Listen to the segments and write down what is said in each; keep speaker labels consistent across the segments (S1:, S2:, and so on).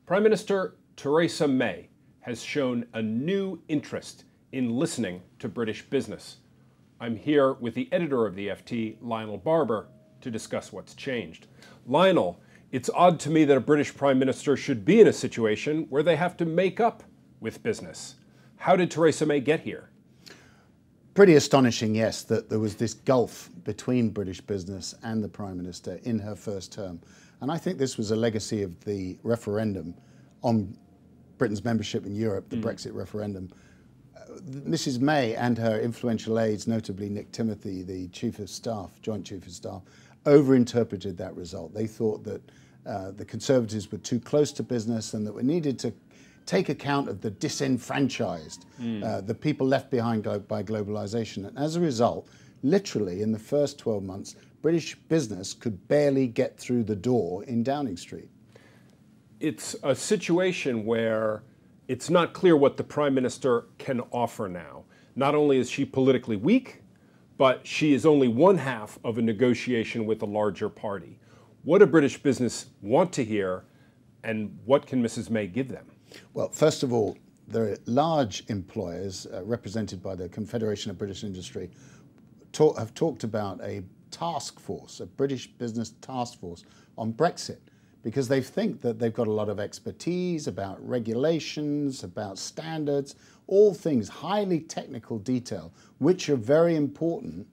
S1: Prime Minister Theresa May has shown a new interest in listening to British business. I'm here with the editor of the FT, Lionel Barber, to discuss what's changed. Lionel, it's odd to me that a British Prime Minister should be in a situation where they have to make up with business. How did Theresa May get here?
S2: Pretty astonishing, yes, that there was this gulf between British business and the Prime Minister in her first term. And I think this was a legacy of the referendum on Britain's membership in Europe, the Brexit referendum. Mrs. May and her influential aides, notably Nick Timothy, the Chief of Staff, Joint Chief of Staff, overinterpreted that result. They thought that the Conservatives were too close to business and that we needed to take account of the disenfranchised, the people left behind by globalization. And as a result, literally in the first 12 months, British business could barely get through the door in Downing Street.
S1: It's a situation where it's not clear what the Prime Minister can offer now. Not only is she politically weak, but she is only one half of a negotiation with a larger party. What do British business want to hear, and what can Mrs. May give them?
S2: Well, first of all, the large employers represented by the Confederation of British Industry have talked about a task force, a British business task force on Brexit, because they think that they've got a lot of expertise about regulations, about standards, all things, highly technical detail, which are very important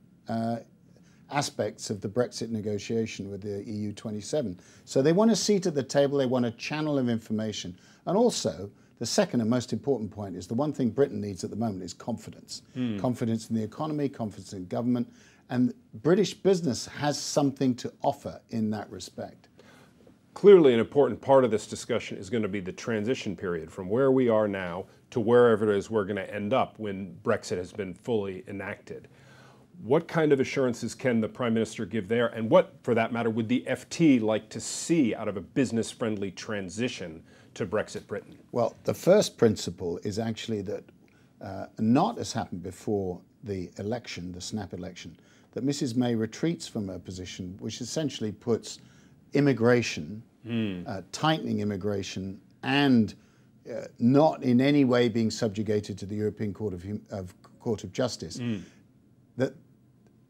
S2: aspects of the Brexit negotiation with the EU 27. So they want a seat at the table, they want a channel of information. And also, the second and most important point is the one thing Britain needs at the moment is confidence. Confidence in the economy, confidence in government, and British business has something to offer in that respect.
S1: Clearly, an important part of this discussion is going to be the transition period from where we are now to wherever it is we're going to end up when Brexit has been fully enacted. What kind of assurances can the Prime Minister give there, and what, for that matter, would the FT like to see out of a business-friendly transition to Brexit Britain?
S2: Well, the first principle is actually that, not as happened before the election, the snap election, that Mrs. May retreats from her position, which essentially puts immigration, tightening immigration, and not in any way being subjugated to the European Court of Justice, that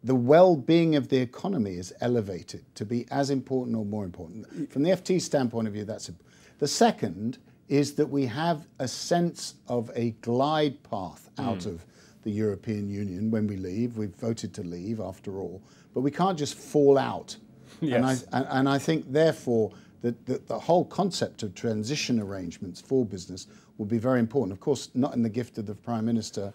S2: the well-being of the economy is elevated to be as important or more important. From the FT standpoint of view, that's important. The second is that we have a sense of a glide path out of the European Union when we leave. We've voted to leave, after all, but we can't just fall out.
S1: Yes.
S2: And I think, therefore, that the whole concept of transition arrangements for business will be very important. Of course, not in the gift of the Prime Minister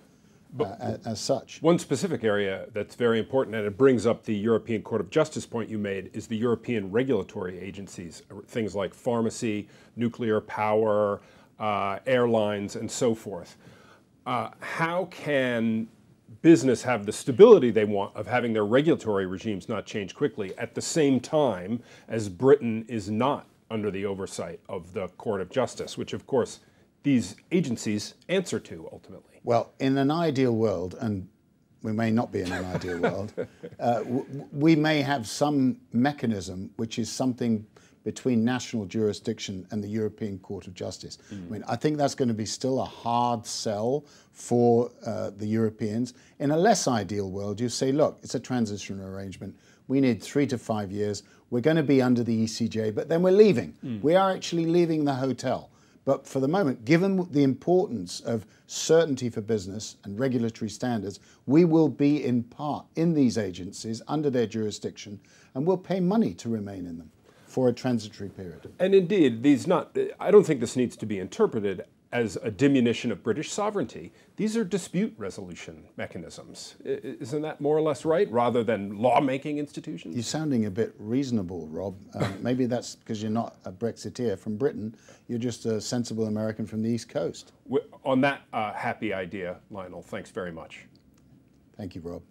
S2: as such.
S1: One specific area that's very important, and it brings up the European Court of Justice point you made, is the European regulatory agencies, things like pharmacy, nuclear power, airlines, and so forth. How can business have the stability they want of having their regulatory regimes not change quickly at the same time as Britain is not under the oversight of the Court of Justice, which of course these agencies answer to ultimately?
S2: Well, in an ideal world, and we may not be in an ideal world, we may have some mechanism which is something between national jurisdiction and the European Court of Justice. I mean, I think that's going to be still a hard sell for the Europeans. In a less ideal world, you say, look, it's a transition arrangement. We need 3 to 5 years. We're going to be under the ECJ, but then we're leaving. We are actually leaving the hotel. But for the moment, given the importance of certainty for business and regulatory standards, we will be in part in these agencies under their jurisdiction, and we'll pay money to remain in them for a transitory period.
S1: And indeed, I don't think this needs to be interpreted as a diminution of British sovereignty. These are dispute resolution mechanisms. Isn't that more or less right, rather than lawmaking institutions?
S2: You're sounding a bit reasonable, Rob. Maybe that's because you're not a Brexiteer from Britain. You're just a sensible American from the East Coast.
S1: On that happy idea, Lionel, thanks very much.
S2: Thank you, Rob.